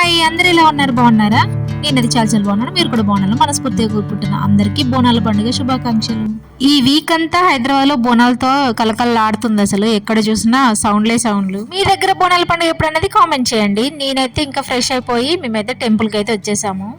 Hi, అందరు ఎలా ఉన్నారు? బాగున్నారా? నేనది చాలా బాగున్నాను. మీరు కూడా బాగున్నారు మనస్ఫూర్తిగా కోరుకుంటున్నా. అందరికీ బోనాల పండుగ శుభాకాంక్షలు. ఈ వీక్ అంతా హైదరాబాద్ లో బోనాలతో కలకలలాడుతుంది. అసలు ఎక్కడ చూసినా సౌండ్లు. మీ దగ్గర బోనాల పండుగ ఎప్పుడు అనేది కామెంట్ చేయండి. నేనైతే ఇంకా ఫ్రెష్ అయిపోయి మేమైతే టెంపుల్ కి అయితే వచ్చేసాము.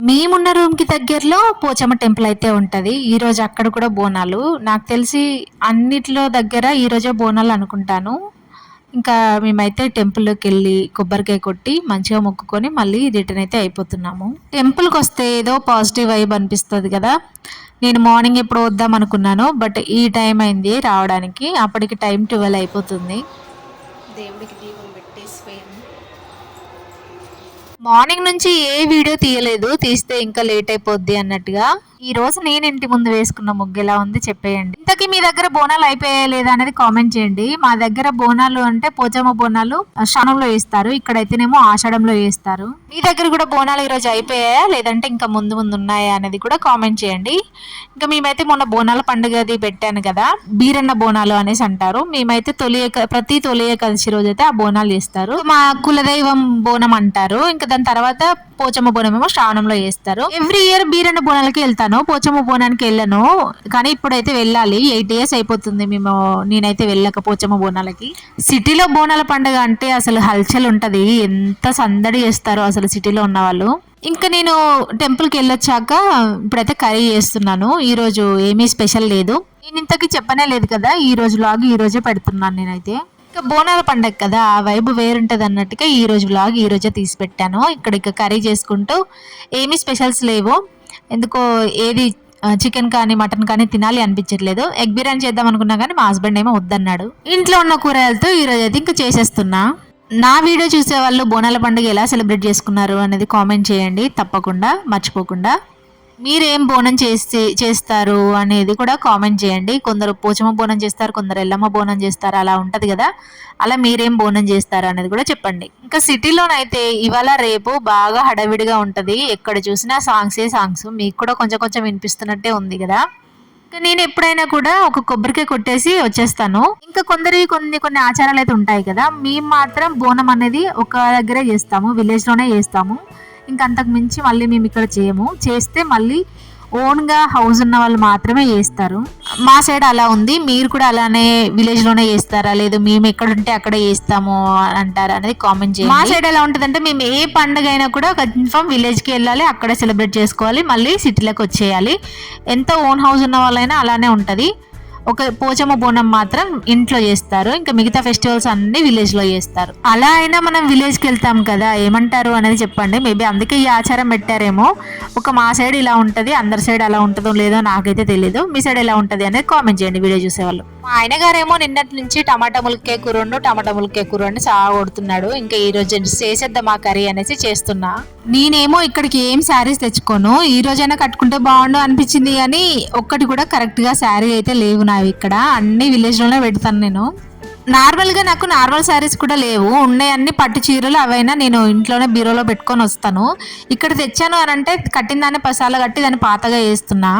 మేమున్న రూమ్ కి దగ్గరలో పోచమ్మ టెంపుల్ అయితే ఉంటది. ఈ రోజు అక్కడ కూడా బోనాలు. నాకు తెలిసి అన్నిట్లో దగ్గర ఈ రోజే బోనాలు అనుకుంటాను. ఇంకా మేమైతే టెంపుల్లోకి వెళ్ళి కొబ్బరికాయ కొట్టి మంచిగా మొక్కుకొని మళ్ళీ రిటర్న్ అయితే అయిపోతున్నాము. టెంపుల్కి వస్తే ఏదో పాజిటివ్ వైబ్ అనిపిస్తుంది కదా. నేను మార్నింగ్ ఎప్పుడు వద్దాం అనుకున్నాను, బట్ ఈ టైం అయింది రావడానికి. అప్పటికి టైం 12 అయిపోతుంది. దేవుడికి దీపం పెట్టేసిపోయాము. మార్నింగ్ నుంచి ఏ వీడియో తీయలేదు, తీస్తే ఇంకా లేట్ అయిపోద్ది అన్నట్టుగా. ఈ రోజు నేను ఇంటి ముందు వేసుకున్న ముగ్గు ఎలా ఉంది చెప్పేయండి. ఇంతకీ మీ దగ్గర బోనాలు అయిపోయా లేదా అనేది కామెంట్ చేయండి. మా దగ్గర బోనాలు అంటే పోచమ్మ బోనాలు శ్రావణంలో వేస్తారు, ఇక్కడైతేనేమో ఆషాఢంలో వేస్తారు. మీ దగ్గర కూడా బోనాలు ఈ రోజు అయిపోయాయా లేదంటే ఇంకా ముందు ఉన్నాయా అనేది కూడా కామెంట్ చేయండి. ఇంకా మేమైతే మొన్న బోనాల పండుగ అది పెట్టాను కదా, బీరన్న బోనాలు అనేసి అంటారు. మేమైతే ప్రతి తొలి ఏకాదశి రోజు అయితే ఆ బోనాలు చేస్తారు. మా కులదైవం బోనం అంటారు. ఇంకా దాని తర్వాత పోచమ్మ బోనం ఏమో శ్రావణంలో చేస్తారు. ఎవ్రీ ఇయర్ బీరన్న బోనాలకి వెళ్తాను, పోచమ్మ బోనానికి వెళ్ళను. కానీ ఇప్పుడైతే వెళ్ళాలి. 8 years అయిపోతుంది నేనైతే వెళ్ళక పోచమ్మ బోనాలకి. సిటీలో బోనాల పండుగ అంటే అసలు హల్చల్ ఉంటది, ఎంత సందడి చేస్తారో అసలు సిటీలో ఉన్న వాళ్ళు. ఇంకా నేను టెంపుల్కి వెళ్ళొచ్చాక ఇప్పుడైతే కర్రీ చేస్తున్నాను. ఈ రోజు ఏమీ స్పెషల్ లేదు, నేను ఇంతకీ చెప్పనే లేదు కదా. ఈ రోజు వ్లాగ్ ఈ రోజే పెడుతున్నాను నేనైతే. ఇంకా బోనాల పండగ కదా, ఆ వైబ్ వేరుంటది అన్నట్టుగా ఈ రోజు వ్లాగ్ ఈ రోజే తీసి పెట్టాను. ఇక్కడ కర్రీ చేసుకుంటూ ఏమీ స్పెషల్స్ లేవు, ఎందుకో ఏది చికెన్ కానీ మటన్ కానీ తినాలి అనిపించట్లేదు. ఎగ్ బిర్యానీ చేద్దాం అనుకున్నా కానీ మా హస్బెండ్ ఏమో వద్దన్నాడు. ఇంట్లో ఉన్న కూరగాయలతో ఈ రోజు అయితే ఇంకా చేసేస్తున్నా. నా వీడియో చూసే వాళ్ళు బోనాల పండుగ ఎలా సెలబ్రేట్ చేసుకున్నారు అనేది కామెంట్ చేయండి తప్పకుండా, మర్చిపోకుండా. మీరేం బోనం చేస్తారు అనేది కూడా కామెంట్ చేయండి. కొందరు పోచమ్మ బోనం చేస్తారు, కొందరు ఎల్లమ్మ బోనం చేస్తారు, అలా ఉంటది కదా. అలా మీరేం బోనం చేస్తారు అనేది కూడా చెప్పండి. ఇంకా సిటీలోనైతే ఇవాళ రేపు బాగా హడావిడిగా ఉంటది, ఎక్కడ చూసినా సాంగ్స్. మీకు కూడా కొంచెం వినిపిస్తున్నట్టే ఉంది కదా. నేను ఎప్పుడైనా కూడా ఒక కొబ్బరికాయ కొట్టేసి వచ్చేస్తాను. ఇంకా కొన్ని ఆచారాలు అయితే ఉంటాయి కదా. మేము మాత్రం బోనం అనేది ఒక దగ్గరే చేస్తాము, విలేజ్ లోనే చేస్తాము. ఇంకా అంతకు మించి మళ్ళీ మేము ఇక్కడ చేయము. చేస్తే మళ్ళీ ఓన్గా హౌస్ ఉన్న వాళ్ళు మాత్రమే చేస్తారు. మా సైడ్ అలా ఉంది. మీరు కూడా అలానే విలేజ్లోనే చేస్తారా, లేదు మేము ఎక్కడ ఉంటే అక్కడే చేస్తాము అంటారా అనేది కామెంట్ చేయండి. మా సైడ్ ఎలా ఉంటుందంటే మేము ఏ పండుగ అయినా కూడా కన్ఫర్మ్ విలేజ్కి వెళ్ళాలి, అక్కడే సెలబ్రేట్ చేసుకోవాలి, మళ్ళీ సిటీలోకి వచ్చేయాలి. ఎంత ఓన్ హౌస్ ఉన్న వాళ్ళైనా అలానే ఉంటుంది. ఒక పోచమ్మ బోనం మాత్రం ఇంట్లో చేస్తారు, ఇంకా మిగతా ఫెస్టివల్స్ అన్ని విలేజ్ లో చేస్తారు. అలా అయినా మనం విలేజ్ కి వెళ్తాం కదా, ఏమంటారు అనేది చెప్పండి. మేబీ అందుకే ఈ ఆచారం పెట్టారేమో. మా సైడ్ ఇలా ఉంటది, అందరి సైడ్ అలా ఉంటుందో లేదో నాకైతే తెలియదు. మీ సైడ్ ఎలా ఉంటది అనేది కామెంట్ చేయండి వీడియో చూసేవాళ్ళు. మా ఆయన గారేమో నిన్నటి నుంచి టమాటా ములక్కాయ కూర సాగు కొడుతున్నాడు. ఇంకా ఈ రోజు చేసేద్దాం ఆ కర్రీ అనేసి చేస్తున్నా. నేనేమో ఇక్కడికి ఏం శారీస్ తెచ్చుకోను, ఈ రోజైనా కట్టుకుంటే బాగుండు అనిపించింది, కానీ ఒక్కటి కూడా కరెక్ట్ గా శారీ అయితే లేవు నావి. ఇక్కడ అన్ని విలేజ్ లోనే పెడతాను నేను. నార్మల్గా నాకు నార్మల్ శారీస్ కూడా లేవు, ఉన్నాయి అన్ని పట్టు చీరలు. అవైనా నేను ఇంట్లోనే బీరోలో పెట్టుకొని వస్తాను. ఇక్కడ తెచ్చాను అని అంటే కట్టిన దాన్ని పసాల కట్టి దాన్ని పాతగా వేస్తున్నా.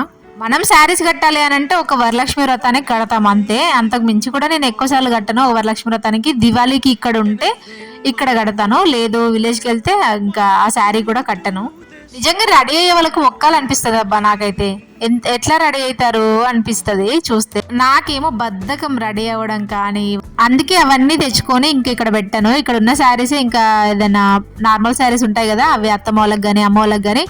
మనం శారీస్ కట్టాలి అని అంటే ఒక వరలక్ష్మి వ్రతానికి కడతాం అంతే, అంతకు మించి కూడా నేను ఎక్కువసార్లు కట్టను. ఒక వరలక్ష్మి వ్రతానికి, దివాళీకి ఇక్కడ ఉంటే ఇక్కడ కడతాను, లేదు విలేజ్కి వెళ్తే ఇంకా ఆ శారీ కూడా కట్టను. నిజంగా రెడీ అయ్యే వాళ్ళకి మొక్కాలనిపిస్తుంది అబ్బా. నాకైతే ఎట్లా రెడీ అవుతారు అనిపిస్తుంది చూస్తే. నాకేమో బద్ధకం రెడీ అవ్వడం కానీ, అందుకే అవన్నీ తెచ్చుకొని ఇంక ఇక్కడ పెట్టాను. ఇక్కడ ఉన్న శారీస్ ఇంకా ఏదైనా నార్మల్ శారీస్ ఉంటాయి కదా, అవి అత్తమ్మ వాళ్ళకి కానీ అమ్మ వాళ్ళకి కానీ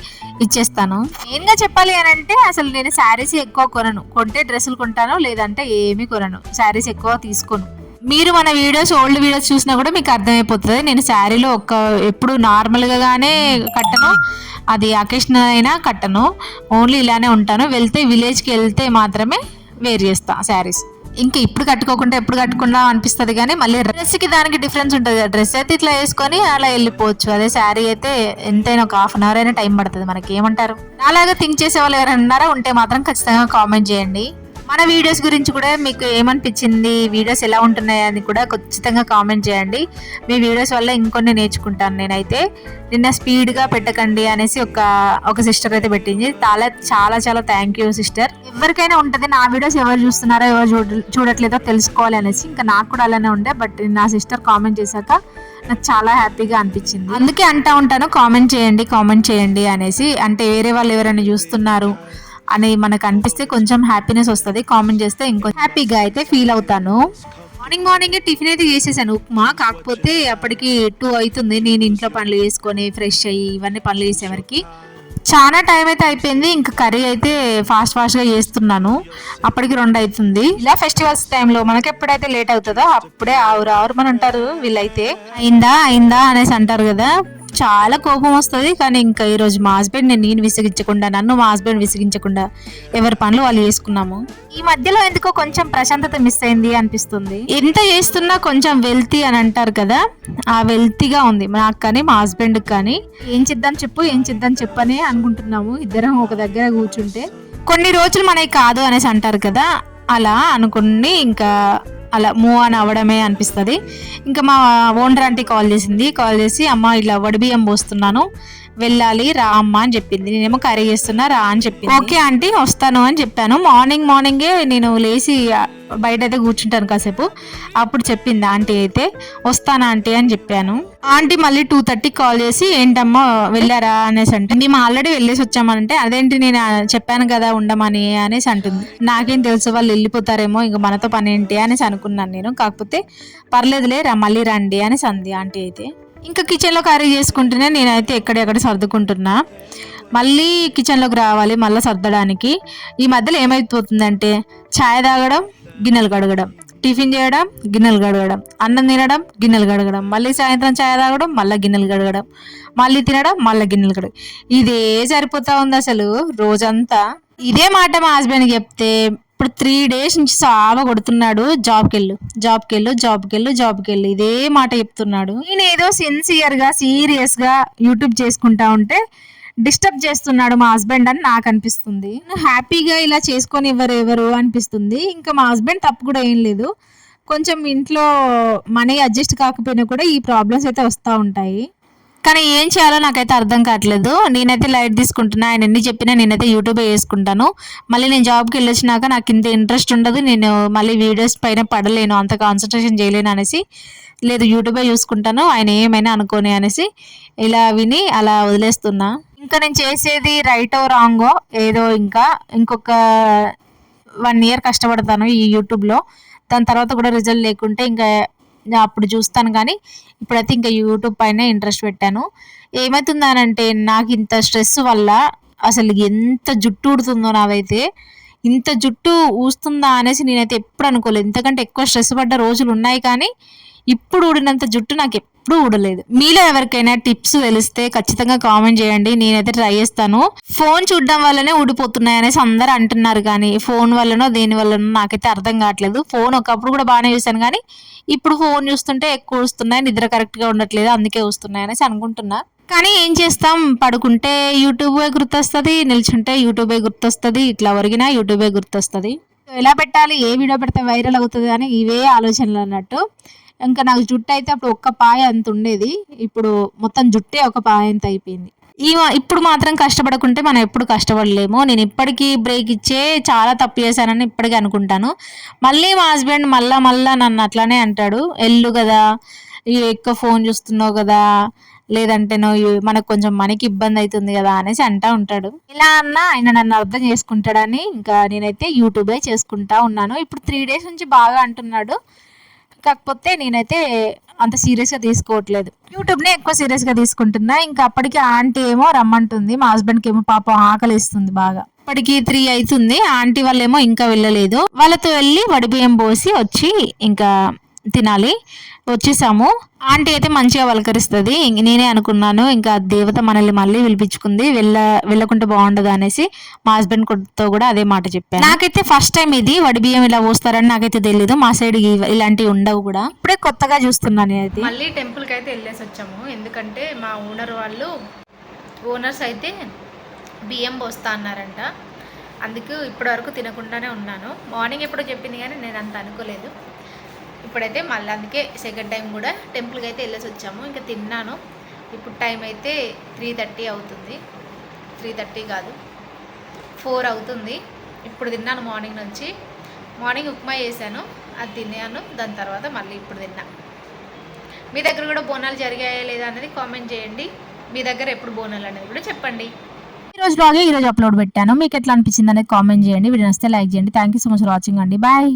ఇచ్చేస్తాను. మెయిన్ గా చెప్పాలి అని అంటే అసలు నేను శారీస్ ఎక్కువ కొనను, కొంటే డ్రెస్సులు కొంటాను, లేదంటే ఏమీ కొనను, శారీస్ ఎక్కువ తీసుకోను. మీరు మన ఓల్డ్ వీడియోస్ చూసినా కూడా మీకు అర్థమైపోతుంది. నేను శారీలో ఎప్పుడు నార్మల్గానే కట్టను, అది అకేషనల్ అయినా కట్టను, ఓన్లీ ఇలానే ఉంటాను. విలేజ్కి వెళ్తే మాత్రమే వేర్ చేస్తా శారీస్. ఇంకా ఇప్పుడు కట్టుకోకుండా ఎప్పుడు కట్టుకుందాం అనిపిస్తుంది కానీ మళ్ళీ డ్రెస్కి దానికి డిఫరెన్స్ ఉంటుంది కదా. డ్రెస్ అయితే ఇట్లా వేసుకొని అలా వెళ్ళిపోవచ్చు, అదే శారీ అయితే ఎంతైనా ఒక హాఫ్ అన్ అవర్ అయినా టైం పడుతుంది. మనకి ఏమంటారు? అలాగే థింక్ చేసే వాళ్ళు ఎవరైనా ఉన్నారా ఉంటే మాత్రం ఖచ్చితంగా కామెంట్ చేయండి. మన వీడియోస్ గురించి కూడా మీకు ఏమనిపించింది, వీడియోస్ ఎలా ఉంటున్నాయి అని కూడా ఖచ్చితంగా కామెంట్ చేయండి. మీ వీడియోస్ వల్ల ఇంకొన్ని నేర్చుకుంటాను. నేనైతే నిన్న స్పీడ్గా పెట్టకండి అనేసి ఒక సిస్టర్ అయితే పెట్టింది. చాలా చాలా థ్యాంక్ యూ సిస్టర్. ఎవరికైనా ఉంటుంది నా వీడియోస్ ఎవరు చూస్తున్నారో ఎవరు చూడట్లేదో తెలుసుకోవాలి అనేసి, ఇంకా నాకు కూడా అలానే ఉండే. బట్ నా సిస్టర్ కామెంట్ చేశాక నాకు చాలా హ్యాపీగా అనిపించింది. అందుకే అంటా ఉంటాను కామెంట్ చేయండి అనేసి. అంటే వేరే వాళ్ళు ఎవరైనా చూస్తున్నారు అని మనకు అనిపిస్తే కొంచెం హ్యాపీనెస్ వస్తుంది. కామెంట్ చేస్తే ఇంకో హ్యాపీగా అయితే ఫీల్ అవుతాను. మార్నింగే టిఫిన్ అయితే చేసేసాను, ఉప్మా. కాకపోతే అప్పటికి 2 అవుతుంది. నేను ఇంట్లో పనులు చేసుకొని ఫ్రెష్ అయ్యి ఇవన్నీ పనులు చేసేవరకు చాలా టైం అయితే అయిపోయింది. ఇంకా కర్రీ అయితే ఫాస్ట్గా చేస్తున్నాను. అప్పటికి 2 అవుతుంది. ఇలా ఫెస్టివల్స్ టైంలో మనకి ఎప్పుడైతే లేట్ అవుతుందో అప్పుడే ఆవురు అంటారు వీళ్ళైతే. అయిందా అనేసి అంటారు కదా. చాలా కోపం వస్తుంది. కానీ ఇంకా ఈరోజు మా హస్బెండ్ నేను విసిగించకుండా, నన్ను మా హస్బెండ్ విసిగించకుండా ఎవరి పనులు వాళ్ళు చేసుకున్నాము. ఈ మధ్యలో ఎందుకో కొంచెం ప్రశాంతత మిస్ అయింది అనిపిస్తుంది. ఎంత చేస్తున్నా కొంచెం వెల్తీ అని అంటారు కదా, ఆ వెల్తీగా ఉంది నాకు కానీ మా హస్బెండ్కి కానీ. ఏం చేద్దాం చెప్పు అని అనుకుంటున్నాము ఇద్దరం ఒక దగ్గర కూర్చుంటే. కొన్ని రోజులు మనకి కాదు అనేసి అంటారు కదా, అలా అనుకుని ఇంకా అలా మూవ్ ఆన్ అవ్వడమే అనిపిస్తుంది. ఇంకా మా ఓనర్ ఆంటీ కాల్ చేసి అమ్మ ఇలా వడిబియ్యం పోస్తున్నాను వెళ్ళాలి రా అమ్మ అని చెప్పింది. నేనేమో కర్రీ చేస్తున్నా రా అని చెప్పింది. ఓకే ఆంటీ వస్తాను అని చెప్పాను. మార్నింగే నేను లేచి బయట అయితే కూర్చుంటాను కాసేపు. అప్పుడు చెప్పింది ఆంటీ అయితే వస్తాను ఆంటీ అని చెప్పాను. ఆంటీ మళ్ళీ 2:30 కాల్ చేసి ఏంటమ్మా వెళ్ళారా అనేసి అంటే, మేము ఆల్రెడీ వెళ్ళేసి వచ్చామనంటే అదేంటి నేను చెప్పాను కదా ఉండమని అనేసి అంటుంది. నాకేం తెలుసు వాళ్ళు వెళ్ళిపోతారేమో ఇంకా మనతో పని ఏంటి అనేసి అనుకున్నాను నేను. కాకపోతే పర్లేదులే మళ్ళీ రండి అనేసి అంది ఆంటీ అయితే. ఇంకా కిచెన్లో కర్రీ చేసుకుంటూనే నేనైతే ఎక్కడెక్కడ సర్దుకుంటున్నా. మళ్ళీ కిచెన్లోకి రావాలి మళ్ళీ సర్దడానికి. ఈ మధ్యలో ఏమైపోతుందంటే ఛాయ్ తాగడం, గిన్నెలు కడగడం, టిఫిన్ చేయడం, గిన్నెలు కడగడం, అన్నం తినడం, గిన్నెలు కడగడం, మళ్ళీ సాయంత్రం ఛాయ్ తాగడం, మళ్ళీ గిన్నెలు కడగడం, మళ్ళీ తినడం, మళ్ళీ గిన్నెలు కడగడం. ఇదే సరిపోతా ఉంది అసలు రోజంతా. ఇదే మాట మా హస్బెండ్కి చెప్తే ఇప్పుడు 3 days నుంచి సావ కొడుతున్నాడు. జాబ్కి వెళ్ళు ఇదే మాట చెప్తున్నాడు. నేనేదో సిన్సియర్గా సీరియస్గా యూట్యూబ్ చేసుకుంటా ఉంటే డిస్టర్బ్ చేస్తున్నాడు మా హస్బెండ్ అని నాకు అనిపిస్తుంది. హ్యాపీగా ఇలా చేసుకొని ఎవరు అనిపిస్తుంది. ఇంకా మా హస్బెండ్ తప్పు కూడా ఏం లేదు. కొంచెం ఇంట్లో మనీ అడ్జస్ట్ కాకపోయినా కూడా ఈ ప్రాబ్లమ్స్ అయితే వస్తూ ఉంటాయి. కానీ ఏం చేయాలో నాకైతే అర్థం కావట్లేదు. నేనైతే లైట్ తీసుకుంటున్నా. ఆయన ఎన్ని చెప్పినా నేనైతే యూట్యూబే చేసుకుంటాను. మళ్ళీ నేను జాబ్కి వెళ్ళొచ్చినాక నాకు ఇంత ఇంట్రెస్ట్ ఉండదు. నేను మళ్ళీ వీడియోస్ పైన పడలేను, అంత కాన్సన్ట్రేషన్ చేయలేను అనేసి లేదు యూట్యూబే చూసుకుంటాను, ఆయన ఏమైనా అనుకోని అనేసి ఇలా విని అలా వదిలేస్తున్నా. ఇంకా నేను చేసేది రైటో రాంగో ఏదో ఇంకొక 1 year కష్టపడతాను ఈ యూట్యూబ్లో. దాని తర్వాత కూడా రిజల్ట్ లేకుంటే ఇంకా అప్పుడు చూస్తాను. కానీ ఇప్పుడైతే ఇంకా యూట్యూబ్ పైన ఇంట్రెస్ట్ పెట్టాను. ఏమవుతుందనంటే నాకు ఇంత స్ట్రెస్ వల్ల అసలు ఎంత జుట్టు ఊడుతుందో నాదైతే. ఇంత జుట్టు ఊస్తుందా అనేసి నేనైతే ఎప్పుడు అనుకోలేదు. ఇంతకంటే ఎక్కువ స్ట్రెస్ పడ్డ రోజులు ఉన్నాయి కానీ ఇప్పుడు ఊడినంత జుట్టు నాకు ఎప్పుడూ ఊడలేదు. మీలో ఎవరికైనా టిప్స్ తెలిస్తే ఖచ్చితంగా కామెంట్ చేయండి, నేనైతే ట్రై చేస్తాను. ఫోన్ చూడడం వల్లనే ఊడిపోతున్నాయి అనేసి అందరూ అంటున్నారు కానీ ఫోన్ వల్లనో దేని వల్లనో నాకైతే అర్థం కావట్లేదు. ఫోన్ ఒకప్పుడు కూడా బాగానే చూసాను కానీ ఇప్పుడు ఫోన్ చూస్తుంటే ఎక్కువ వస్తున్నాయి, నిద్ర కరెక్ట్గా ఉండట్లేదు, అందుకే వస్తున్నాయి అనేసి అనుకుంటున్నా. కానీ ఏం చేస్తాం, పడుకుంటే యూట్యూబే గుర్తొస్తుంది, నిల్చుంటే యూట్యూబే గుర్తొస్తుంది, ఇట్లా ఒరిగినా యూట్యూబే గుర్తొస్తుంది. ఎలా పెట్టాలి, ఏ వీడియో పెడితే వైరల్ అవుతుంది అని ఇవే ఆలోచనలు అన్నట్టు. ఇంకా నాకు జుట్టు అయితే అప్పుడు ఒక్క పాయ అంత ఉండేది, ఇప్పుడు మొత్తం జుట్టే ఒక పాయ అంత అయిపోయింది. ఇప్పుడు మాత్రం కష్టపడకుంటే మనం ఎప్పుడు కష్టపడలేము. నేను ఇప్పటికీ బ్రేక్ ఇచ్చే చాలా తప్పు చేశానని ఇప్పటికీ అనుకుంటాను. మళ్ళీ మా హస్బెండ్ మళ్ళా నన్ను అట్లానే అంటాడు, ఎల్లు కదా, ఎక్కువ ఫోన్ చూస్తున్నావు కదా, లేదంటే మనకు కొంచెం మనకి ఇబ్బంది అవుతుంది కదా అనేసి అంటా ఉంటాడు. ఇలా అన్నా ఆయన నన్ను అర్థం చేసుకుంటాడని ఇంకా నేనైతే యూట్యూబే చేసుకుంటా ఉన్నాను. ఇప్పుడు 3 days నుంచి బాగా అంటున్నాడు. కాకపోతే నేనైతే అంత సీరియస్గా తీసుకోవట్లేదు, యూట్యూబ్నే ఎక్కువ సీరియస్గా తీసుకుంటున్నా. ఇంకా అప్పటికి ఆంటీ ఏమో రమ్మంటుంది, మా హస్బెండ్కి ఏమో పాపం ఆకలిస్తుంది బాగా. ఇప్పటికి 3 అవుతుంది. ఆంటీ వాళ్ళేమో ఇంకా వెళ్ళలేదు. వాళ్ళతో వెళ్ళి వడిబియ్యం పోసి వచ్చి ఇంకా తినాలి. వచ్చేసాము. ఆంటీ అయితే మంచిగా పలకరిస్తుంది. నేనే అనుకున్నాను ఇంకా దేవత మనల్ని మళ్ళీ పిలిపించుకుంది, వెళ్ళకుంటే బాగుండదు అనేసి మా హస్బెండ్తో కూడా అదే మాట చెప్పాను. నాకైతే ఫస్ట్ టైం ఇది వడి బియ్యం ఇలా పోస్తారని నాకైతే తెలీదు. మా సైడ్ ఇలాంటివి ఉండవు కూడా, ఇప్పుడే కొత్తగా చూస్తున్నాను. అయితే మళ్ళీ టెంపుల్కి అయితే వెళ్ళేసి వచ్చాము. ఎందుకంటే మా ఓనర్స్ అయితే బియ్యం పోస్తా అన్నారంట. అందుకు ఇప్పటివరకు తినకుండానే ఉన్నాను. మార్నింగ్ ఎప్పుడో చెప్పింది కానీ నేను అంత అనుకోలేదు. ఇప్పుడైతే మళ్ళీ అందుకే సెకండ్ టైం కూడా టెంపుల్కి అయితే వెళ్ళేసి వచ్చాము. ఇంకా తిన్నాను. ఇప్పుడు టైం అయితే 3:30 అవుతుంది. 3:30 కాదు 4 అవుతుంది. ఇప్పుడు తిన్నాను. మార్నింగ్ ఉప్మా చేశాను, అది తిన్నాను. దాని తర్వాత మళ్ళీ ఇప్పుడు తిన్నా. మీ దగ్గర కూడా బోనాలు జరిగాయా లేదా అనేది కామెంట్ చేయండి. మీ దగ్గర ఎప్పుడు బోనాలు అనేది కూడా చెప్పండి. ఈ రోజు అప్లోడ్ పెట్టాను. మీకు ఎట్లా అనిపించింది అనేది కామెంట్ చేయండి. వీడియో నచ్చితే లైక్ చేయండి. Thank you so much for watching అండి. బాయ్.